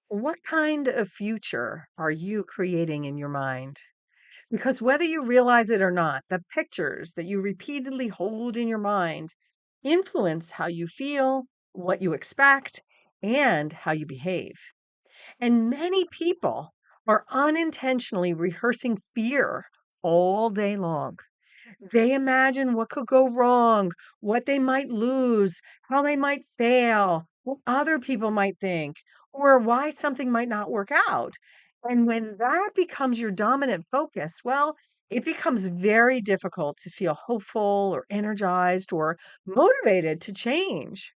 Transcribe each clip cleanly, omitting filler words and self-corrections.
What kind of future are you creating in your mind? Because whether you realize it or not, the pictures that you repeatedly hold in your mind influence how you feel, what you expect, and how you behave. And many people are unintentionally rehearsing fear all day long. They imagine what could go wrong, what they might lose, how they might fail, what other people might think, or why something might not work out. And when that becomes your dominant focus, well, it becomes very difficult to feel hopeful or energized or motivated to change.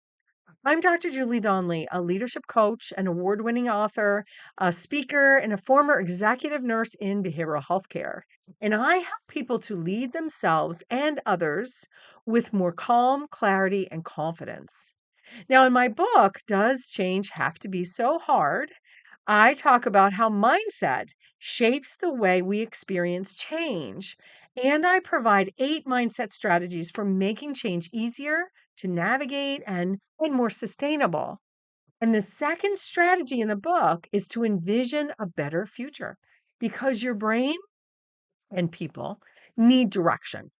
I'm Dr. Julie Donley, a leadership coach, an award winning author, a speaker, and a former executive nurse in behavioral health care. And I help people to lead themselves and others with more calm, clarity, and confidence. Now, in my book, Does Change Have to Be So Hard? I talk about how mindset shapes the way we experience change. And I provide 8 mindset strategies for making change easier to navigate and more sustainable. And the second strategy in the book is to envision a better future because your brain and people need direction.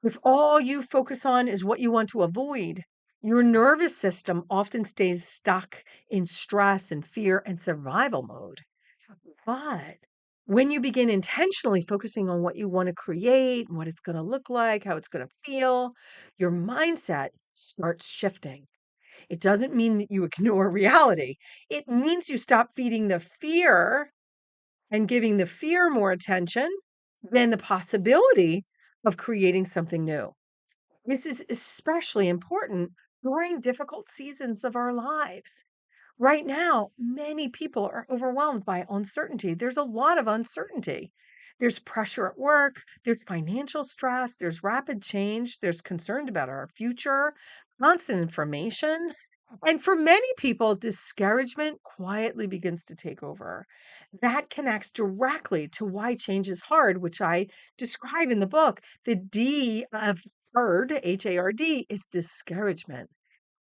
If all you focus on is what you want to avoid, your nervous system often stays stuck in stress and fear and survival mode. But when you begin intentionally focusing on what you want to create, what it's going to look like, how it's going to feel, your mindset starts shifting. It doesn't mean that you ignore reality. It means you stop feeding the fear and giving the fear more attention than the possibility of creating something new. This is especially important during difficult seasons of our lives. Right now, many people are overwhelmed by uncertainty. There's a lot of uncertainty. There's pressure at work, there's financial stress, there's rapid change, there's concern about our future, constant information. And for many people, discouragement quietly begins to take over. That connects directly to why change is hard, which I describe in the book. The D of hard, HARD, is discouragement.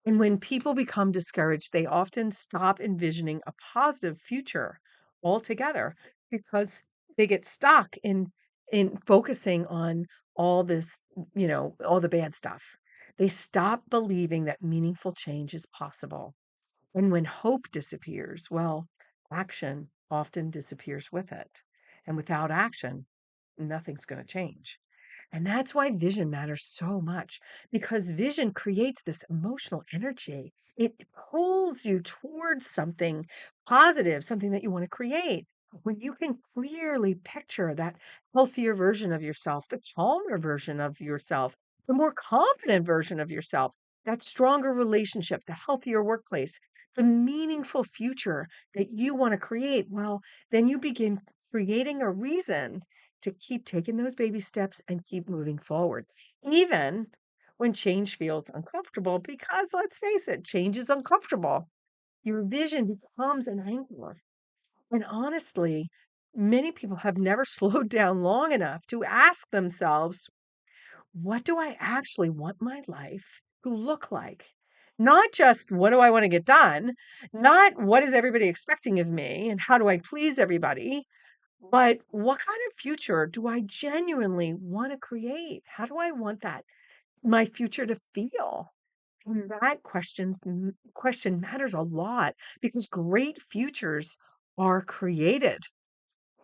And when people become discouraged, they often stop envisioning a positive future altogether because they get stuck in focusing on all this, all the bad stuff. They stop believing that meaningful change is possible. And when hope disappears, well, action often disappears with it. And without action, nothing's going to change. And that's why vision matters so much because vision creates this emotional energy. It pulls you towards something positive, something that you want to create. When you can clearly picture that healthier version of yourself, the calmer version of yourself, the more confident version of yourself, that stronger relationship, the healthier workplace, the meaningful future that you want to create, well, then you begin creating a reason to keep taking those baby steps and keep moving forward, even when change feels uncomfortable, because let's face it, change is uncomfortable. Your vision becomes an anchor. And honestly, many people have never slowed down long enough to ask themselves, what do I actually want my life to look like? Not just what do I want to get done, not what is everybody expecting of me and how do I please everybody, but what kind of future do I genuinely want to create? How do I want that my future to feel? And that question matters a lot because great futures are created.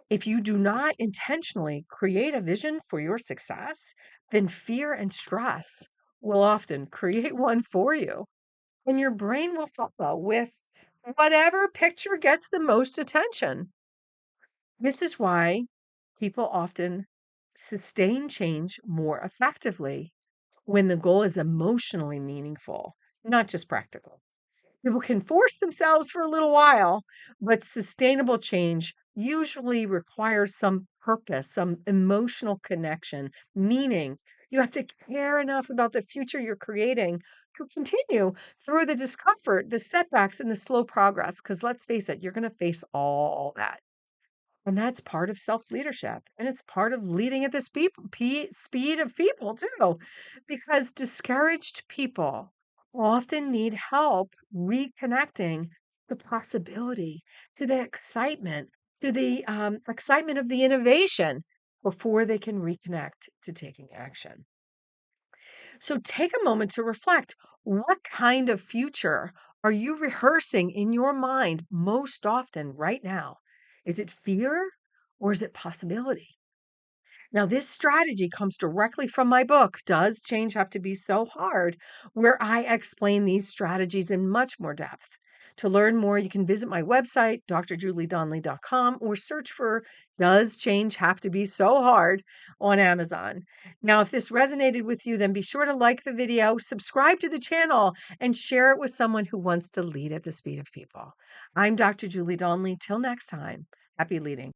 If you do not intentionally create a vision for your success, then fear and stress will often create one for you. And your brain will follow with whatever picture gets the most attention. This is why people often sustain change more effectively when the goal is emotionally meaningful, not just practical. People can force themselves for a little while, but sustainable change usually requires some purpose, some emotional connection, meaning you have to care enough about the future you're creating to continue through the discomfort, the setbacks, and the slow progress. Because let's face it, you're going to face all that. And that's part of self-leadership, and it's part of leading at the speed of people too, because discouraged people often need help reconnecting the possibility, to the excitement, to the excitement of the innovation before they can reconnect to taking action. So take a moment to reflect. What kind of future are you rehearsing in your mind most often right now? Is it fear or is it possibility? Now, this strategy comes directly from my book, Does Change Have to Be So Hard? Where I explain these strategies in much more depth. To learn more, you can visit my website, drjuliedonley.com, or search for Does Change Have to Be So Hard on Amazon. Now, if this resonated with you, then be sure to like the video, subscribe to the channel, and share it with someone who wants to lead at the speed of people. I'm Dr. Julie Donley. Till next time, happy leading.